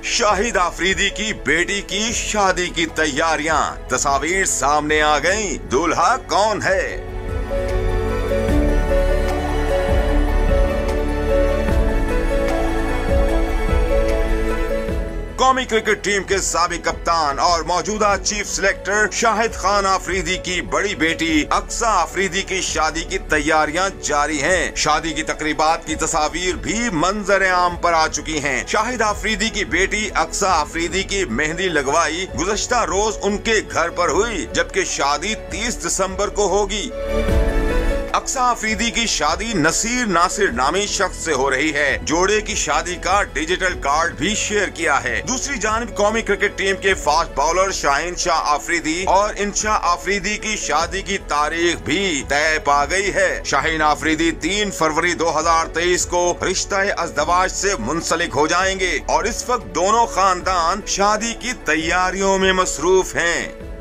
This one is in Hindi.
शाहिद आफरीदी की बेटी की शादी की तैयारियां, तस्वीर सामने आ गईं। दूल्हा कौन है? कौमी क्रिकेट टीम के साबिक कप्तान और मौजूदा चीफ सिलेक्टर शाहिद खान आफरीदी की बड़ी बेटी अक्सा आफरीदी की शादी की तैयारियां जारी हैं। शादी की तकरीबात की तस्वीर भी मंजर आम पर आ चुकी हैं। शाहिद आफरीदी की बेटी अक्सा आफरीदी की मेहंदी लगवाई गुज़श्ता रोज उनके घर पर हुई, जबकि शादी 30 दिसंबर को होगी। अक्सा आफरीदी की शादी नसीर नासिर नामी शख्स से हो रही है। जोड़े की शादी का डिजिटल कार्ड भी शेयर किया है। दूसरी जानिब कौमी क्रिकेट टीम के फास्ट बॉलर शाहीन शाह आफरीदी और इंशा आफरीदी की शादी की तारीख भी तय पा गई है। शाहीन आफरीदी 3 फरवरी 2023 को रिश्ता अज़दवाज से मुंसलिक हो जाएंगे और इस वक्त दोनों खानदान शादी की तैयारियों में मसरूफ हैं।